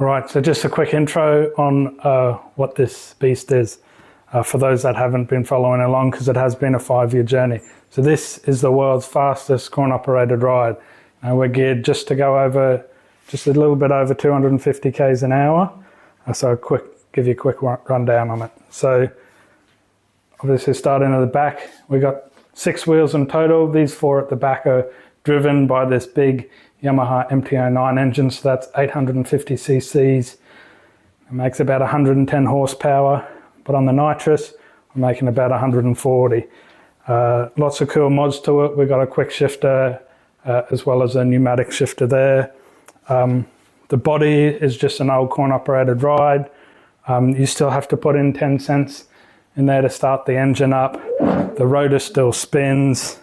Right, so just a quick intro on what this beast is for those that haven't been following along, because it has been a 5-year journey. So this is the world's fastest coin-operated ride. We're geared just to go over, just a little bit over 250 k's an hour. So give you a quick rundown on it. So obviously starting at the back, we got 6 wheels in total. These 4 at the back are driven by this big Yamaha MT-09 engine, so that's 850 cc's. It makes about 110 horsepower, but on the nitrous, we're making about 140. Lots of cool mods to it. We've got a quick shifter as well as a pneumatic shifter there. The body is just an old coin-operated ride. You still have to put in 10 cents in there to start the engine up. The rotor still spins.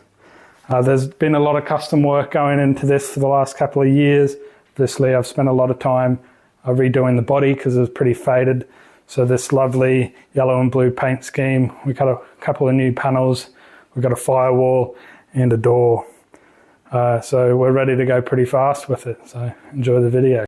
There's been a lot of custom work going into this for the last couple of years. Obviously, I've spent a lot of time redoing the body because it was pretty faded. So this lovely yellow and blue paint scheme. We've got a couple of new panels. We've got a firewall and a door. So we're ready to go pretty fast with it. So enjoy the video.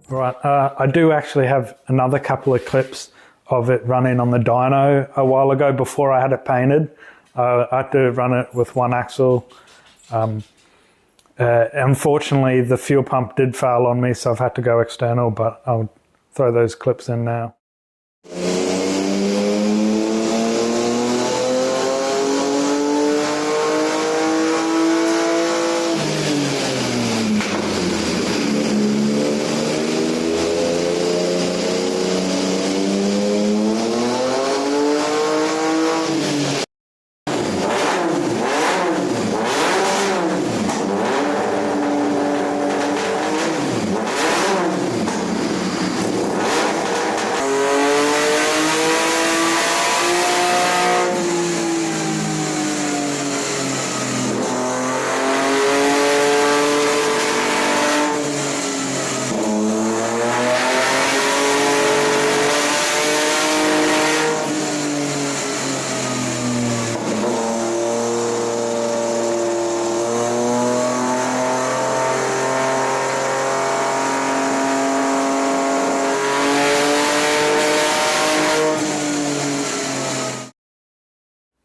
Right, I do actually have another couple of clips of it running on the dyno a while ago before I had it painted. I had to run it with one axle. Unfortunately, the fuel pump did fail on me, so I've had to go external, but I'll throw those clips in now.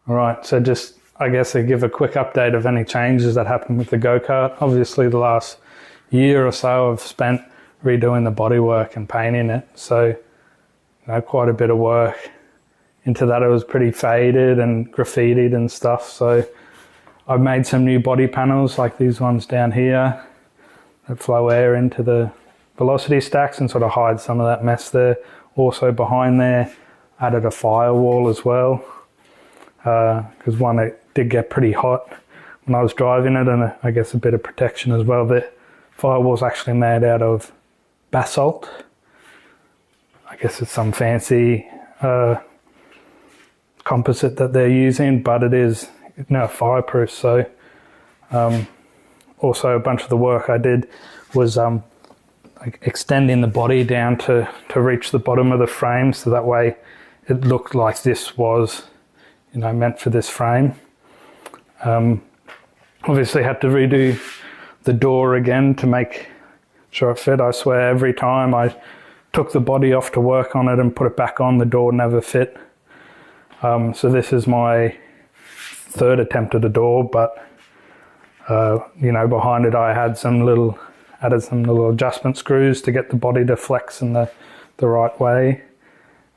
All right, so just, I guess, I give a quick update of any changes that happened with the go-kart. Obviously, the last year or so I've spent redoing the bodywork and painting it. So, quite a bit of work into that. It was pretty faded and graffitied and stuff. So I've made some new body panels like these ones down here that flow air into the velocity stacks and sort of hide some of that mess there. Also behind there, added a firewall as well. Because one, it did get pretty hot when I was driving it, and I guess a bit of protection as well. The firewall's actually made out of basalt. I guess it's some fancy composite that they're using, but it is fireproof. So also a bunch of the work I did was like extending the body down to reach the bottom of the frame, so that way it looked like this was, you know, meant for this frame. Obviously had to redo the door again to make sure it fit. I swear every time I took the body off to work on it and put it back on, the door never fit. So this is my third attempt at a door, but you know, behind it I had added some little adjustment screws to get the body to flex in the right way.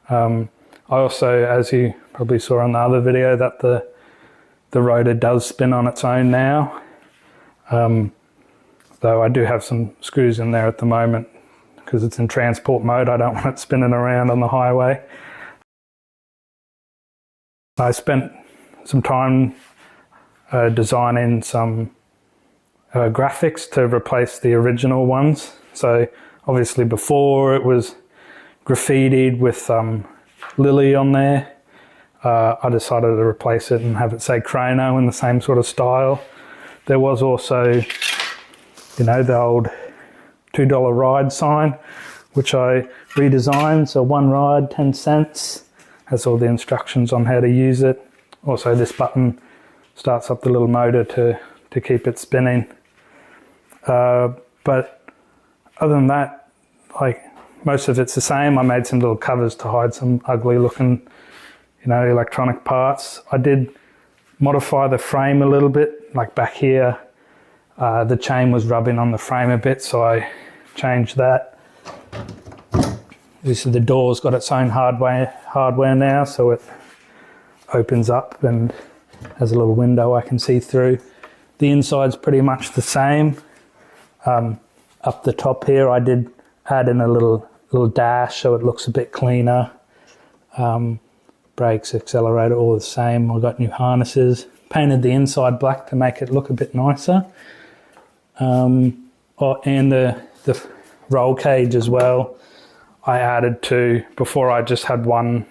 I also, as you probably saw in the other video, that the rotor does spin on its own now. Though I do have some screws in there at the moment because it's in transport mode. I don't want it spinning around on the highway. I spent some time designing some graphics to replace the original ones. So obviously before it was graffitied with Lily on there. I decided to replace it and have it say Chrono in the same sort of style. There was also, you know, the old $2 ride sign, which I redesigned. So 1 ride, 10 cents. Has all the instructions on how to use it. Also this button starts up the little motor to keep it spinning. But other than that, like, most of it's the same. I made some little covers to hide some ugly looking, you know, electronic parts. I did modify the frame a little bit, like back here. The chain was rubbing on the frame a bit, so I changed that. This is the door's got its own hardware now, so it opens up and has a little window I can see through. The inside's pretty much the same. Up the top here I did add in a little dash so it looks a bit cleaner. Brakes, accelerator, all the same. I got new harnesses. Painted the inside black to make it look a bit nicer. And the roll cage as well. I added 2. Before I just had one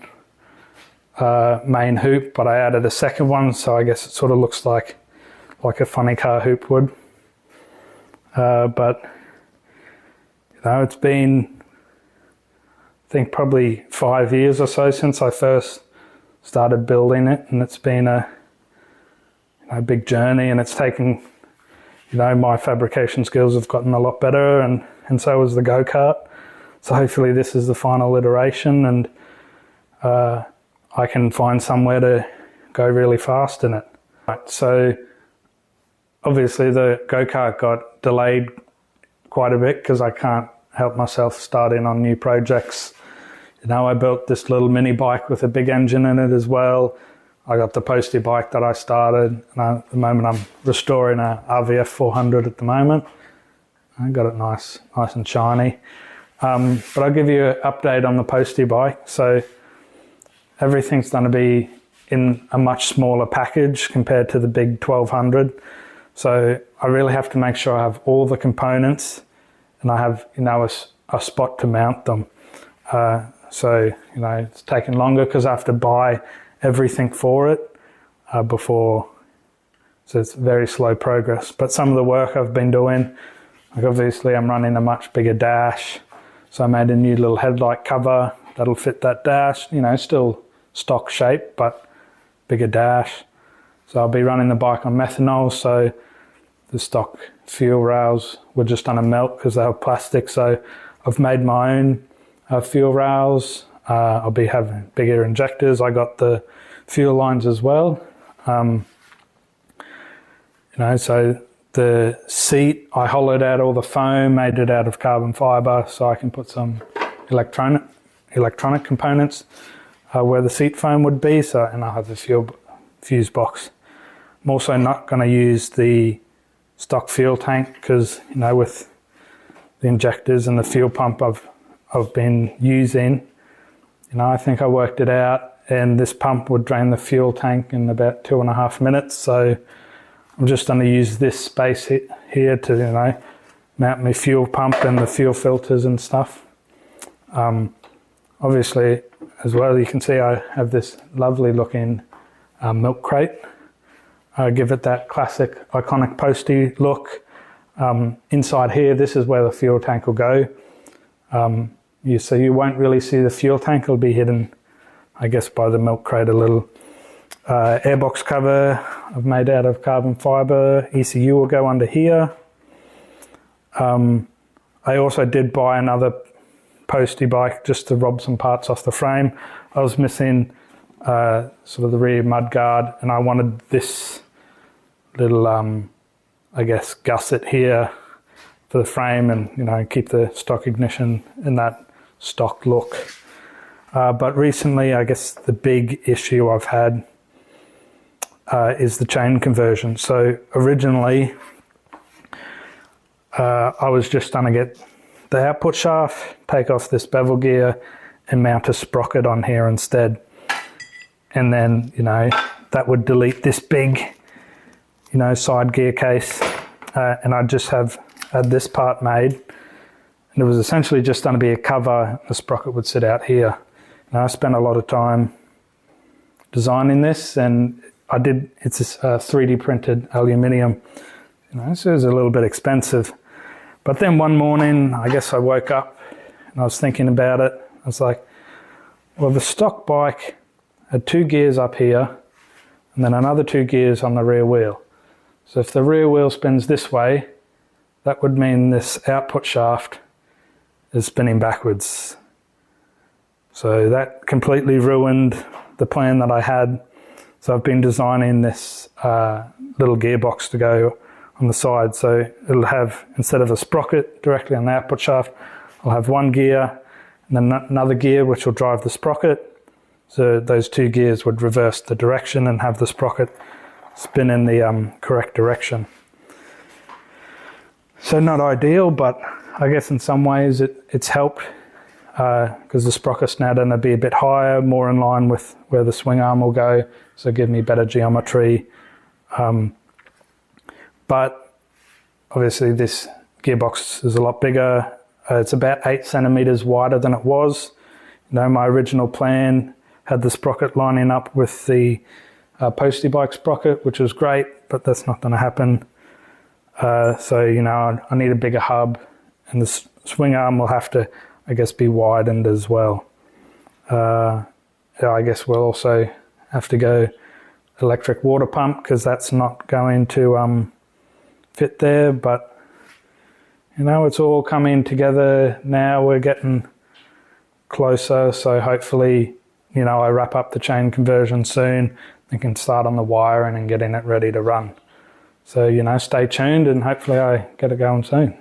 main hoop, but I added a second one, so I guess it sort of looks like a funny car hoop would. But you know, it's been, I think, probably 5 years or so since I first started building it, and it's been a big journey, and it's taken, you know, my fabrication skills have gotten a lot better, and so has the go-kart. So hopefully this is the final iteration, and I can find somewhere to go really fast in it. Right, so obviously the go-kart got delayed quite a bit because I can't help myself starting on new projects. You know, I built this little mini bike with a big engine in it as well. I got the Postie bike that I started, and at the moment I'm restoring a RVF 400 at the moment. I got it nice and shiny. But I'll give you an update on the Postie bike. So everything's going to be in a much smaller package compared to the big 1200. So I really have to make sure I have all the components and I have, you know, a spot to mount them. So, you know, it's taken longer because I have to buy everything for it before. So it's very slow progress. But some of the work I've been doing, like obviously I'm running a much bigger dash. So I made a new little headlight cover that'll fit that dash, you know, still stock shape, but bigger dash. So I'll be running the bike on methanol, so the stock fuel rails were just on a melt because they were plastic. So I've made my own fuel rails. I'll be having bigger injectors. I got the fuel lines as well. You know, so the seat, I hollowed out all the foam, made it out of carbon fibre so I can put some electronic components where the seat foam would be. So, and I have the fuse box. I'm also not going to use the stock fuel tank because, you know, with the injectors and the fuel pump I've been using, you know, I think I worked it out, and this pump would drain the fuel tank in about 2.5 minutes. So I'm just going to use this space here to, you know, mount my fuel pump and the fuel filters and stuff. Obviously, as well, you can see I have this lovely looking milk crate. I give it that classic iconic Postie look. Inside here, this is where the fuel tank will go. So you won't really see the fuel tank. It'll be hidden I guess by the milk crate, a little airbox cover I've made out of carbon fibre. ECU will go under here. I also did buy another postie bike just to rob some parts off the frame. I was missing sort of the rear mudguard, and I wanted this little, I guess, gusset here for the frame, and keep the stock ignition in that stock look. But recently, I guess the big issue I've had is the chain conversion. So originally, I was just going to get the output shaft, take off this bevel gear, and mount a sprocket on here instead. And then, that would delete this big, side gear case. And I'd just have had this part made. And it was essentially just going to be a cover. The sprocket would sit out here. I spent a lot of time designing this, and it's this 3D printed aluminium, so it was a little bit expensive. But then one morning, I guess I woke up and I was thinking about it. I was like, well, the stock bike had 2 gears up here and then another 2 gears on the rear wheel. So if the rear wheel spins this way, that would mean this output shaft is spinning backwards. So that completely ruined the plan that I had. So I've been designing this little gearbox to go on the side. So it'll have, instead of a sprocket directly on the output shaft, I'll have 1 gear and then another gear which will drive the sprocket. So those 2 gears would reverse the direction and have the sprocket spin in the correct direction. So not ideal, but I guess in some ways it's helped. Because the sprocket's now going to be a bit higher, more in line with where the swing arm will go, so give me better geometry. But obviously this gearbox is a lot bigger. It's about 8 centimeters wider than it was. My original plan had the sprocket lining up with the postie bike sprocket, which was great, but that's not going to happen. So I need a bigger hub, and the swing arm will have to, I guess, be widened as well. I guess we'll also have to go electric water pump, because that's not going to fit there. But it's all coming together now. We're getting closer, so hopefully I wrap up the chain conversion soon and can start on the wiring and getting it ready to run. So stay tuned, and hopefully I get it going soon.